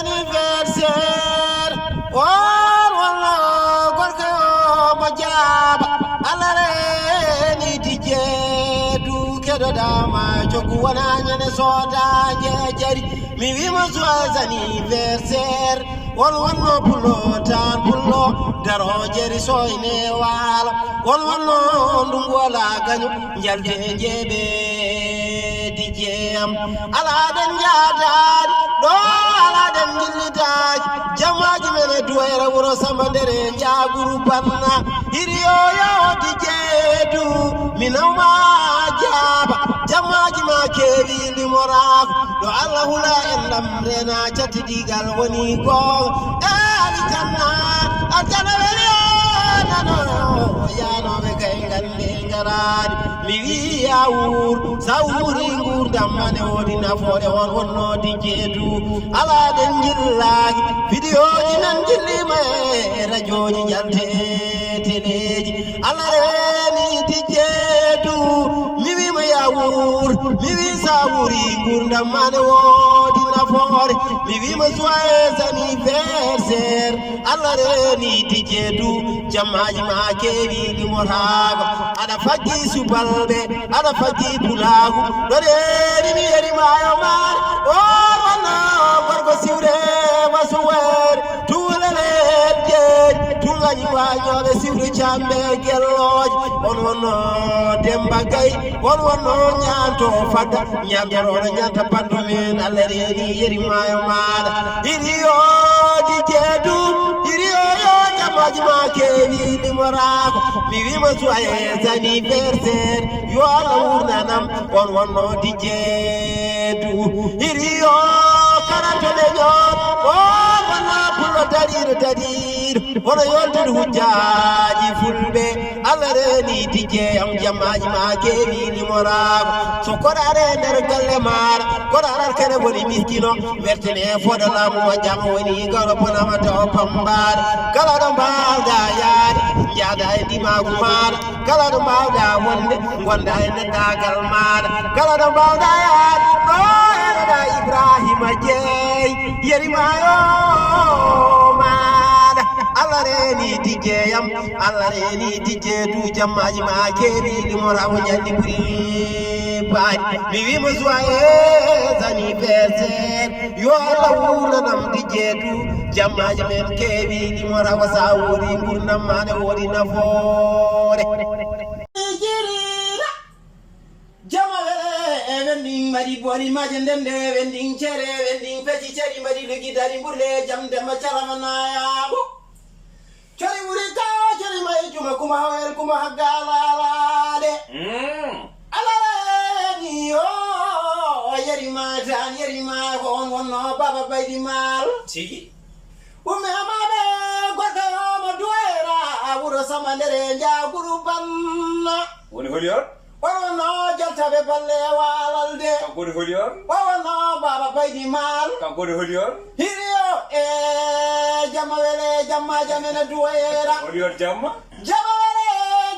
anniversaire wala gorko mojaba alare ni dije du kedo dama jogu wana nyane soda jeri mi wi mo joyeux anniversaire wala pulo tan pulo daro jeri soyne wala wala ndungola ganyu jalde jebe dijem ala den jadad do ala den gillitaj jamaji mene duwere wuro samandere jaguru banna hiriyo yo dijedu minawma jaba jamaji ma kewi limorak do allah la endam rena chati digal woni ko ali janna ajana weliyo nano yano be kay gande garadi mi wi yawur sawuri ngurdam mane wodi nafoore won wonno dijedu ala den jillaji video ji nan jillima radio ji jalde teleji ala reni dijedu mi wi ma yawur mi wi sawuri ngurdam mane wodi nafoore mi wi ma joyeux anniversaire ala reni dijedu jamaji ma kewi di motago ada faggi subalbe ada faggi pulagu dore ni yeri mayo mar o wana gorgo siwre masuwer tulele je tulani wanyo be siwre chambe geloj on wono demba gay on wono nyanto fada nyamjaro nyanta pando men alere ni yeri mayo mar iriyo di jedu iriyo jamaji ma kewi di morago mi wi mo joyeux anniversaire yo ala wurnanam on wonno dijedu iriyo karatole ñoon o wona pulo darir wono yoltude hujjaji fulɓe allah reni dijeyam jammaji ma kewi limorago so koɗare nder galle maɗa koɗarar kene woni miskino wertene fodolamu o jam woni gawɗo bonama taw pambaɗe kala ɗo mbawɗa yaade jaada e dimagu maɗa kala ɗo mbawɗa wonde gonda e neddagal maɗa kala ɗo mbawɗa yaade ɗo eɗoɗa ibrahima jeey yerimayo maɗa allah reni dijeyam allah reni dijedu jammaji ma kewi limorago ñalli ɓuri baɗi mi wima joyeux anniversaire yo allah wulanam dijedu jammaji men kewi limorago sa wori gurdam mane wodi nafoore wending mari boni maje ndende wending chere wending peti cheri mari lugi dari burle jamde ma charamana yabo cheri burita cheri mai juma kuma wel kuma galala de ala ni o yeri ma tan yeri ma won wonno baba baydi mal tigi umme amade gorko mo duera wuro samandere jaguru banna woni holiyor wawono jaltaɓe balle walalde kankone holiyor wawono baba baydi mal kankone holiyor hiriyo e jamma wele jamma jamene duwera holiyor jamma jamma wele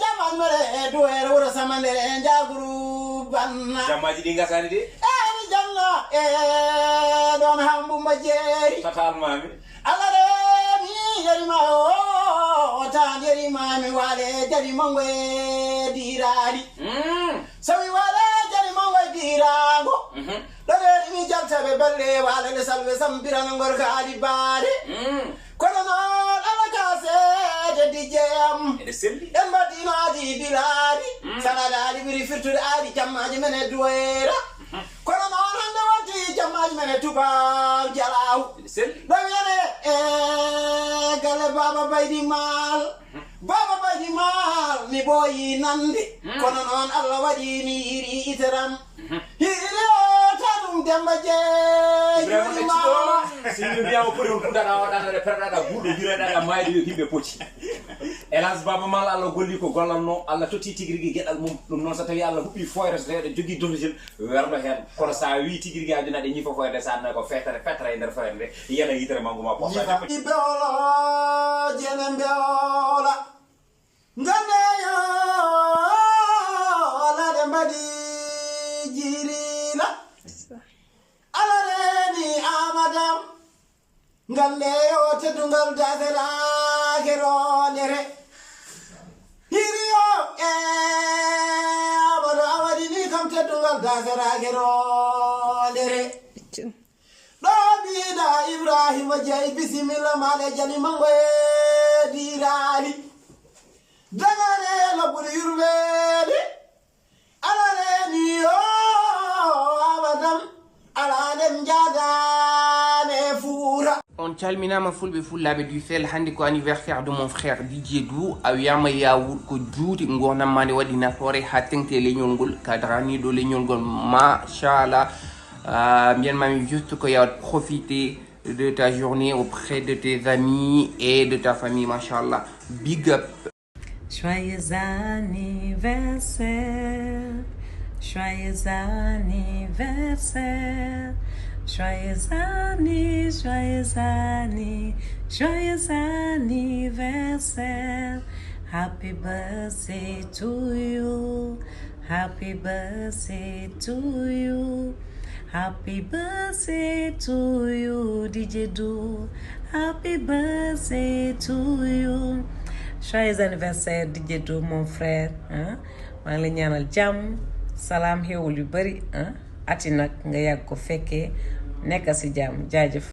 jamma mere duwera wuro samandere en jaguru banna jammaji ɗi gasani de mi janna e ɗon hambuma jeeri tatal mami allah remi yerima o tan yerimami wale jadi mango e dirari sawi wale jadi mango e dirago ɗoɗe mi jaltaɓe balle walede salve sampirana gorka adi baade kono noon ala kasede dijeyam en mbaɗino adi biladi salaɗa adi ɓuri firtude adi jammaji men e duwera kono noon hande wonti jammaji men e tubal jalaw ɗo wiyane e galle baba baydi mal baba baydi mal mi ɓooyi nande kono noon allah waɗi mi yiri iteram hiri o tanum demba jeeyima simi mbiyama poti on puɗaɗa waɗaɗe perɗaɗa ɓurɗo jiraɗaɗa mayde yo yimɓe poti hélas baba mal allah golli ko gollanno allah totti tigui rigui gueɗal mum ɗum noon so tawi allah huɓɓi foyre so tawi aɗa jogui dofijel werɗo hen kono sa wi tigui rigui ajuna ɗe ñifa foyre nde sa annayi ko fetere e nder foyre nde yana yitere mangu ma posa bewlo jene bewla gandeyo alade mbaɗi jirila alareni amadam Galleyo tedungal dasera geronere Hirio abado awadini kam tedungal dasera geronere Dobida Ibrahim jay bismillah male jani mangwe dirali Dagare la buri yurmede alale ni o abadam aladem jadane fura On calminama fulɓe fullaɓe du fel hande ko anniversaire de mon frère Didier Dou a wiyama yawur ko juuti gurnam nde waɗi nafoore ha tengte leñol ngol kadaraniɗo leñol ngol machallah mbiyanmami juste ko yawat profiter de ta journée auprès de tes amis et de ta famille machallah big up. Joyeux anniversaire, joyeux anniversaire, joyeux anniversaire. Happy birthday to you, happy birthday to you, happy birthday to you, DJ Dou, happy birthday to you. Joyeux anniversaire DJ Dou mon frère maa ngi la ñaanal jàmm salaam xéwal yu bari ati nag nga yàgg ko fekkee nekk ci jàmm jaajëf.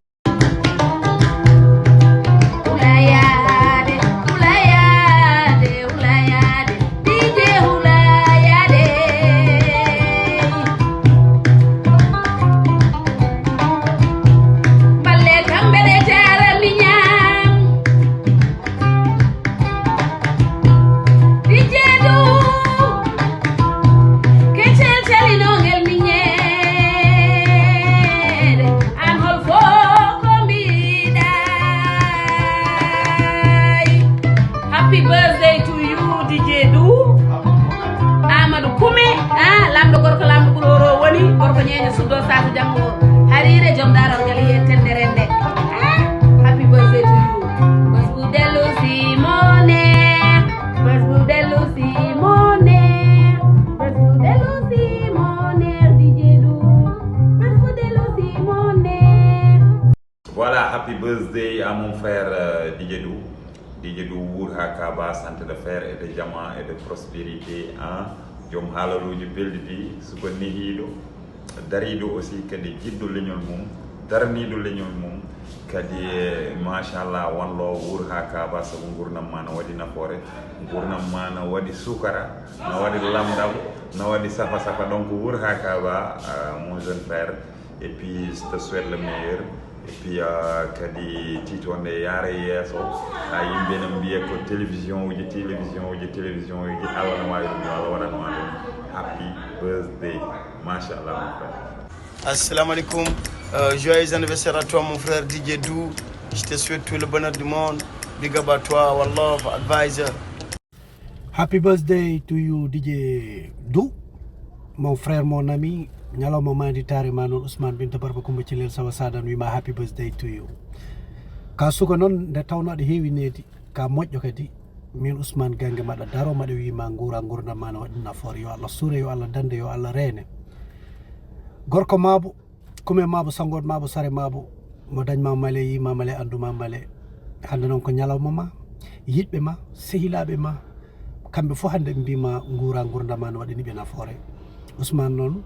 Happy birthday to you, DJ Dou. Amadou Koumé, lamdo gorko lamdo ɓuroro woni gorko ñeño suddo satu jango harire joom daral gal yetende rende. Happy birthday to you. Bas bu delu Simone, bas bu delu Simone, bas bu delu Simone, DJ Dou, bas bu delu Simone. Voilà, happy birthday à mon frère DJ Dou. DJ Dou wuur ha Kaba, santé de fer et de jama et de prospérité joom haalaluji belɗi suko nehiɗo dariɗo aussi kadi jiɗɗo leñol mum daraniɗo leñol mum kadi machallah wonlo wuur ha Kaba sabu gurdam ma no waɗi nafoore gurdam ma no waɗi sukara no waɗi lamdam no waɗi safa donc wuur ha Kaba mon jeune frère et puis je te souhaite le meilleur. Et puis kadi titonde yaara yeeso ha yimɓe ne mbiya ko télévision uji Allah no wawi ɗum yo Allah waɗanma ɗum happy birthday machallah mon frère. Assalamu alaikum, joyeux anniversaire à toi mon frère DJ Dou, je te souhaite tout le bonheur du monde, big up à toi, one love, advisor. Happy birthday to you DJ Dou, mon frère, mon ami. ñalawma manditare ma noon Ousmane Binta Barba Coumba Thilel Sawa Sadan wima happy birthday to you. Ka suka noon nde tawno aɗa heewinedi ka moƴƴo kadi min Ousmane Gangue maɗa daro maɗa wima gura gurdam ma no waɗi nafoore yo Allah suure yo Allah dande yo Allah reene gorko mabo kume mabo sangod mabo sare mabo mo dañma male yima male anduma male hande noon ko ñalawma ma yiɗɓe ma sehilaɓe ma kamɓe fof hande ɓe mbima gura gurdam ma no waɗini ɓe nafoore Ousmane noon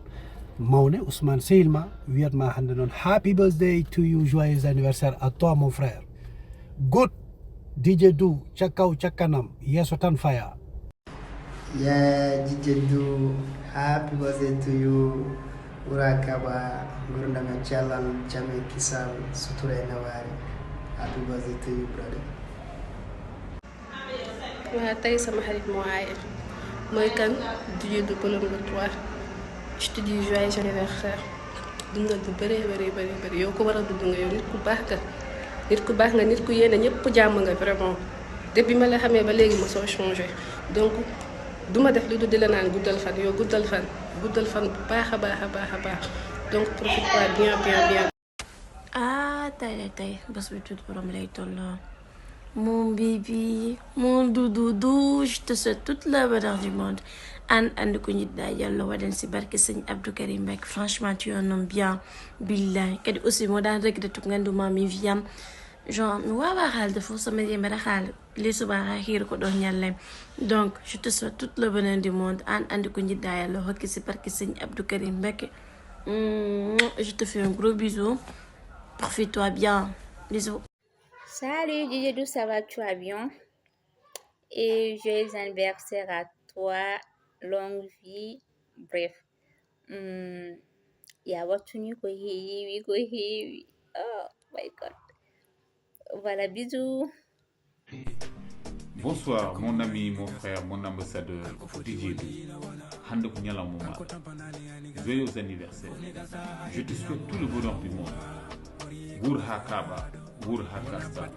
Mawne Ousmane Sehilma wiyatma hande non happy birthday to you, joyeux anniversaire à toi mon frère. Good DJ Dou cakaw cakanam yeso tan faya. Yeah, DJ Dou, happy birthday to you. Urakaba gurundanga chalal jame kisal suture nawari. Happy birthday to you brother. Wa tay sama xarit mo ay moy kan DJ Dou Bolongo 3. Je te dis joyeux anniversaire dundal bu bëri yow ko war a dund nga yow nit ku baax nga nit ku yéene ñëpp jàmm nga vraiment depuis ma la xamee ba léegi ma soo changé donc duma def li du di la naan guddal fan yow guddal fan bu baax a baax donc profite-toi bien. Tey bés bi tuuti borom lay tolloo mon bébé mon doudou je te souhaite toute la bonheur du monde and ko ñit da yalla waden ci barke seigne Abdou Karim Mbek franchement tu es un homme bien billahi kadi aussi mo daan regrettu nganduma mi viam genre mi wawa haalde fof so midi mbeɗa haala li suba ha hiiri ko ɗo ñallemi. Donc je te souhaite tout le bonheur du monde an andi ko jiɗɗa yallah hokki si barke Serigne Abdou Karim Mbacké. Je te fais un gros bisou, profite-toi bien, bisous. Salut Djedou, ça va, tu vas bien? Et joyeux anniversaire à toi, longue vie, bref. Ya watuni ko heewi. Oh my god. Voilà, bisous. Bonsoir mon ami, mon frère, mon ambassadeur DJ Dou. Hande ko ñalam ma. Joyeux anniversaire. Je te souhaite tout le bonheur du monde. Wour ha Kaba, wour ha Kasta.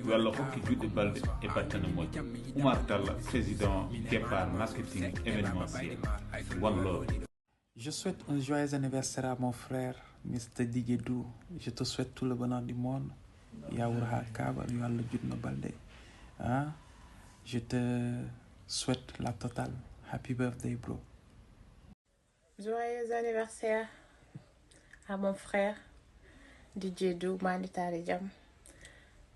Yalla hokki judde balde e battane moƴƴe. Oumar Talla, président départ marketing événementiel. One love. Je souhaite un joyeux anniversaire à mon frère, Mr. DJ Dou. Je te souhaite tout le bonheur du monde. Yaourha Kaba, Yalla Judno Balde. Hein? Je te souhaite la totale. Happy birthday, bro. Joyeux anniversaire à mon frère, DJ Dou, Manditari Jam.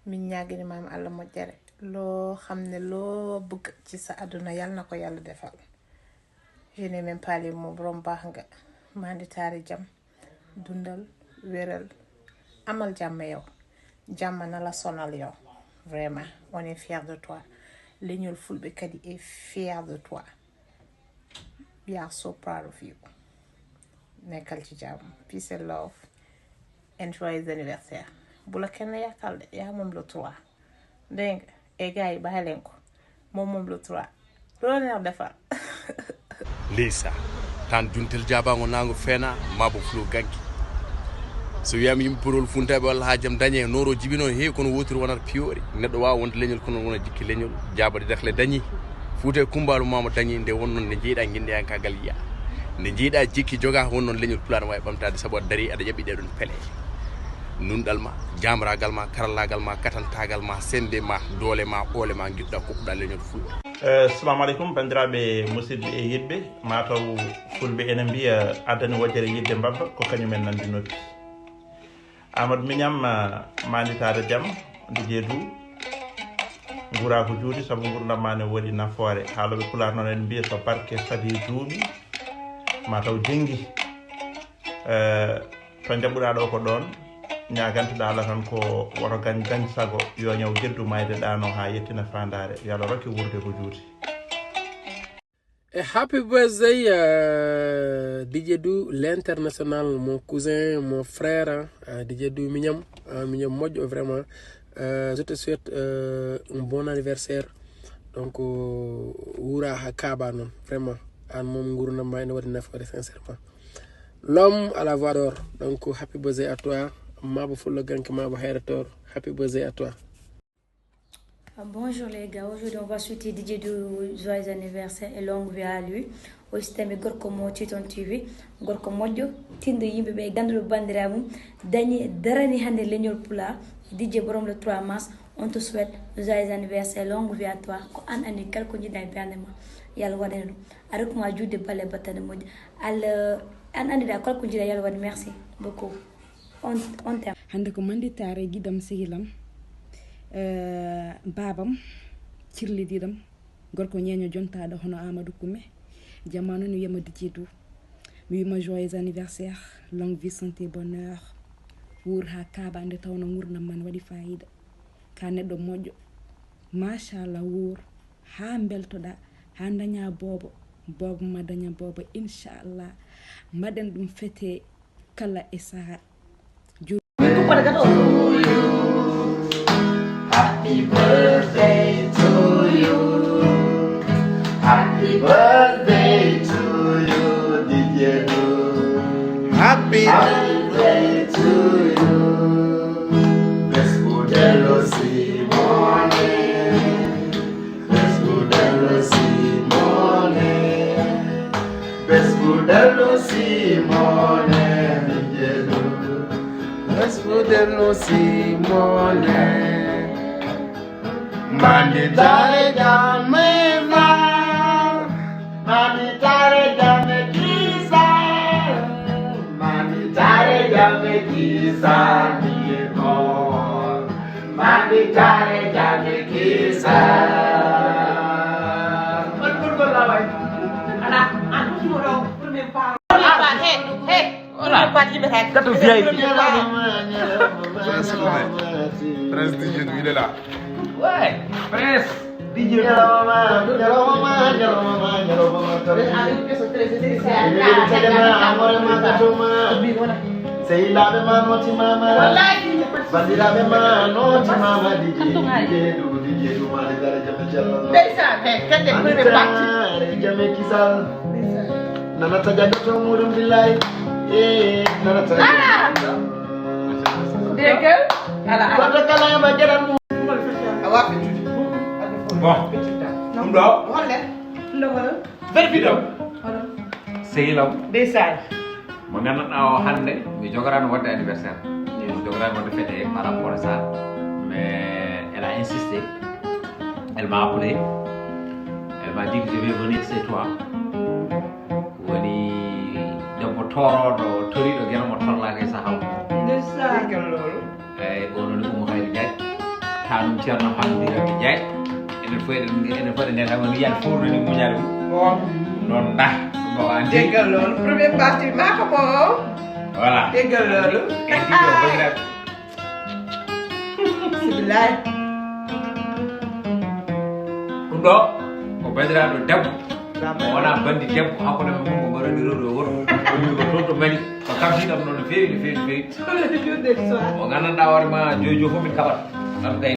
Min ñaagini maam Allah moƴƴere. Loo xam ne loo bëgg ci sa àdduna yàlla na ko yàlla defal. Je n'ai même pas les mots, borom baax nga. Manditari Jam. Dundal, wéral, amal jàmm yow. Jàmm na la sonal yow. Vraiment, on est fiers de toi. Leñol Fulbe Kadi est fier de toi. We are so proud of you. Nekkal ci jàmm. Peace and love. And joyeux anniversaire. Bu la kenn yàqal de yaa moom le 3. Dégg nga et gars yi bàyyi leen ko moom le 3. loolu neex defar. Lisa tan juntel jabango nango fena mabo flo ganki so wiyam yim porol funtabe walla hajam dañe noro jibino he kono wotir wonar piori neddo wa wonde leñol kono wona jikki leñol jabade dakle dañi fuute kumbalu mama dañi nde wonnon ne jiida ginde an kagal ya nde jiida jikki joga wonnon leñol pulan way bamtade sabo dari ada jabi de don pele nundal ma jamragal ma karallagal ma katantagal ma sende ma dole ma ole ma gidda ko dal leñol ful. Assalamu alaikum bandiraɓe musidɓe e yiɗɓe mataw fulɓe ene mbiya addani wojjere yidde mbabba ko kañumen nandi noppi. Amadou Mignam manditade jaam DJ Dou ngura ko juuti saabu gurdam ma ne waɗi nafoore haaloɓe pular noon en mbiya so barke sadi duuɓi mataw jengi to jaɓɓuɗa ɗo ko ɗon ñaganteɗa Allah tan ko woto gañ sago yo ñaw jeddu mayde ɗano ha yettina fandare yo Allah rokki wurde ko juuti. Happy birthday DJ Dou, l'international, mon cousin, mon frère, DJ Dou Mignam moƴƴo vraiment. Je te souhaite un bon anniversaire. Donc wura ha Kaba non vraiment an mom gurdam ma ene waɗi nafoore sincèrement. L'homme à la voix d'or. Donc happy birthday à toi. Mabo Fulla Gank, Mabo Herator, happy birthday à toi. Bonjour les gars, aujourd'hui on va souhaiter DJ Dou joyeux anniversaire et longue vie à lui. O système Gorko Mo Titon TV, Gorko Modio, Tindo Yimbe Be Gandro Bandiramum, Darani Hande Legnol Pula, DJ Borom le 3 mars. On te souhaite joyeux anniversaire, longue vie à toi. Ko an ani kal ko jida bernema. Yalla wadenu. Arek ma jude balé batane mod. Al an andi da kal ko jida yalla wad merci beaucoup. On t'aime. Hande ko manditare gidam sigilam babam cirlidiɗam gorko ñeño jontaɗo hono Amadou Koumé jamanu no wiyama DJ Dou mi wima joyeux anniversaire, longue vie, santé, bonheur, wuur ha Kaba nde tawno gurdam man waɗi fayida ka neɗɗo moƴƴo machallah wuur ha beltoɗa ha daña bobo ma daña bobo inchallah mbaɗen ɗum fete kala e saaha. Happy birthday to you. Happy birthday to you, DJ Dou. Happy birthday to you. Descudello Simone. Descudello Simone. Descudello Simone, DJ Dou. Descudello Simone. Manditare jamme va, manditare jamme chisa, manditare jamme chisa, Diego. tare jame kisa Katu VIP. Prince DJ, il est là. Ouais, Prince DJ. Sei la be ma noti mama. Wallahi. Bandira be ma noti mama DJ du ma dara jame jalla. Ndeysaan kende premier parti. Jame kisal. Nana tajaga to murum billahi. Nana tajaga. Déggal. Ala Ko to kala ba jaram. Awa fi Bon. Ɗum ɗo holle ndogol verbiɗo sehilaw ndeysaan mo gandanɗa o hannde mi jogorano wadde anniversaire mi jogorano wadde fête par rapport à ça mais elle a insisté elle m'a appelé elle m'a dit que je vais venir chez toi woni debbo toroɗo toriɗo gueɗomo torlaka e sahaw ndeysaan eyyi gononi Oumou Hayri Diaye tanum ceerno hamdiraɓe Diaye enen fof eɗen nder tan wiyat fowrani muñade mum noon da ɗum o an déggal loolu premier partie maa ko moom voilà déggal loolu en ɗiɗo bagiraɓe bisimillahi ɗum ɗo ko bandiraɗo debbo o wona bandi debbo hakkude men mum ko mbaɗani rewɗo woto o wi ko toon to mani ko kamtiɗam noon no feewi no feewi no feewi o gandanɗa hoorema joyi joyi fof min kaɓata ɗam